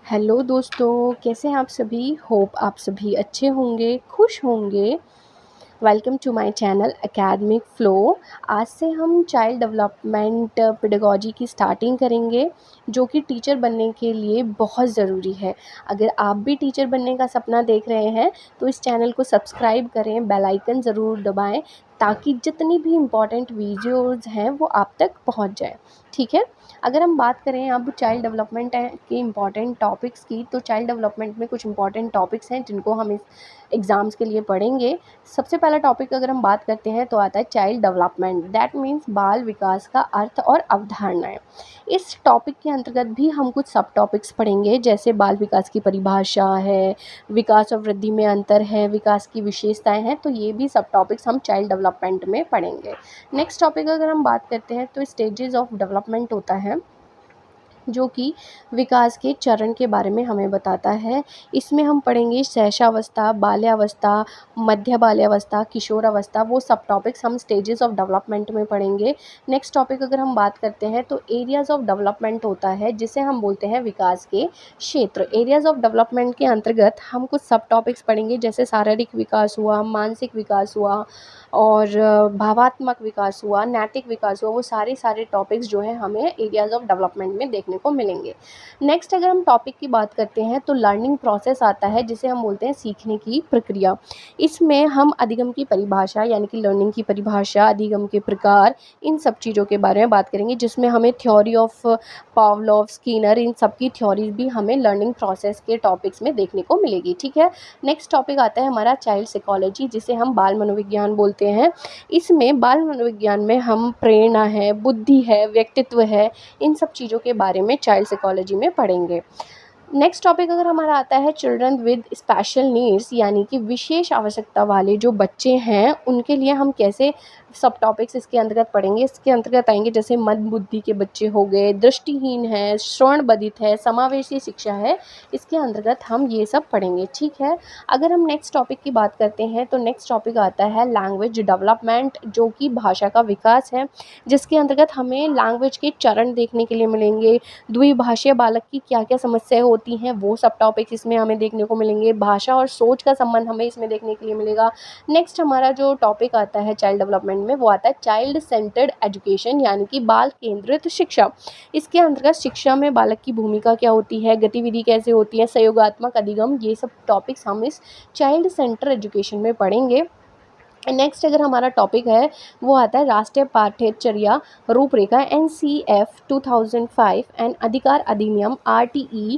Hello दोस्तों, कैसे हैं आप सभी? होप आप सभी अच्छे होंगे, खुश होंगे। Welcome to my channel academic flow. आज से हम चाइल्ड डेवलपमेंट पेडागॉजी की स्टार्टिंग करेंगे, जो कि टीचर बनने के लिए बहुत ज़रूरी है। अगर आप भी टीचर बनने का सपना देख रहे हैं, तो इस चैनल को सब्सक्राइब करें, बेल आइकन ज़रूर दबाएँ, ताकि जितनी भी इम्पॉर्टेंट वीडियोज़ हैं, वो आप तक पहुँच जाएँ, ठीक है? अगर हम बात करें अब चाइल्ड डेवलपमेंट के इम्पॉर्टेंट टॉपिक्स की, तो चाइल्ड डेवलपमेंट में कुछ इम्पॉर्टेंट टॉपिक्स हैं, जिनको हम इस एग्ज़ाम्स के लिए पढ़ेंगे। सबसे पहला टॉपिक अगर हम बात करते हैं तो आता है चाइल्ड डेवलपमेंट, दैट मीन्स बाल विकास का अर्थ और अवधारणाएं। इस टॉपिक के अंतर्गत भी हम कुछ सब टॉपिक्स पढ़ेंगे, जैसे बाल विकास की परिभाषा है, विकास और वृद्धि में अंतर है, विकास की विशेषताएं हैं, तो ये भी सब टॉपिक्स हम चाइल्ड डेवलपमेंट में पढ़ेंगे। नेक्स्ट टॉपिक अगर हम बात करते हैं तो स्टेजेस ऑफ डेवलपमेंट होता है, जो कि विकास के चरण के बारे में हमें बताता है। इसमें हम पढ़ेंगे शैशवावस्था, बाल्यावस्था, मध्य बाल्यावस्था, किशोरावस्था, वो सब टॉपिक्स हम स्टेजेस ऑफ डेवलपमेंट में पढ़ेंगे। नेक्स्ट टॉपिक अगर हम बात करते हैं तो एरियाज़ ऑफ डेवलपमेंट होता है, जिसे हम बोलते हैं विकास के क्षेत्र। एरियाज़ ऑफ डेवलपमेंट के अंतर्गत हम कुछ सब टॉपिक्स पढ़ेंगे, जैसे शारीरिक विकास हुआ, मानसिक विकास हुआ और भावात्मक विकास हुआ, नैतिक विकास हुआ, वो सारे टॉपिक्स जो हैं हमें एरियाज़ ऑफ डेवलपमेंट में देखने को मिलेंगे। नेक्स्ट अगर हम टॉपिक की बात करते हैं तो लर्निंग प्रोसेस आता है, जिसे हम बोलते हैं सीखने की प्रक्रिया। इसमें हम अधिगम की परिभाषा, यानी कि लर्निंग की परिभाषा, अधिगम के प्रकार, इन सब चीज़ों के बारे में बात करेंगे, जिसमें हमें थ्योरी ऑफ पावलोव, स्किनर, इन सब की थ्योरीज भी हमें लर्निंग प्रोसेस के टॉपिक्स में देखने को मिलेगी, ठीक है। नेक्स्ट टॉपिक आता है हमारा चाइल्ड साइकोलॉजी, जिसे हम बाल मनोविज्ञान बोलते हैं। इसमें बाल मनोविज्ञान में हम प्रेरणा है, बुद्धि है, व्यक्तित्व है, इन सब चीज़ों के बारे में चाइल्ड साइकोलॉजी में पढ़ेंगे। नेक्स्ट टॉपिक अगर हमारा आता है चिल्ड्रन विद स्पेशल नीड्स, यानी कि विशेष आवश्यकता वाले जो बच्चे हैं, उनके लिए हम कैसे सब टॉपिक्स इसके अंतर्गत पढ़ेंगे। इसके अंतर्गत आएंगे जैसे मंद बुद्धि के बच्चे हो गए, दृष्टिहीन है, श्रवण बधित है, समावेशी शिक्षा है, इसके अंतर्गत हम ये सब पढ़ेंगे, ठीक है। अगर हम नेक्स्ट टॉपिक की बात करते हैं तो नेक्स्ट टॉपिक आता है लैंग्वेज डेवलपमेंट, जो कि भाषा का विकास है, जिसके अंतर्गत हमें लैंग्वेज के चरण देखने के लिए मिलेंगे। द्विभाषीय बालक की क्या क्या समस्याएं होती हैं, वो सब टॉपिक्स इसमें हमें देखने को मिलेंगे। भाषा और सोच का संबंध हमें इसमें देखने के लिए मिलेगा। नेक्स्ट हमारा जो टॉपिक आता है चाइल्ड डेवलपमेंट में, वो आता है चाइल्ड सेंटर्ड एजुकेशन, यानी कि बाल केंद्रित शिक्षा। इसके अंतर्गत शिक्षा में बालक की भूमिका क्या होती है, गतिविधि कैसे होती है, सहयोगात्मक अधिगम, ये सब टॉपिक्स हम इस चाइल्ड सेंटर एजुकेशन में पढ़ेंगे। नेक्स्ट अगर हमारा टॉपिक है, वो आता है राष्ट्रीय पाठ्यचर्या रूपरेखा NCF 2005 एंड अधिकार अधिनियम RTE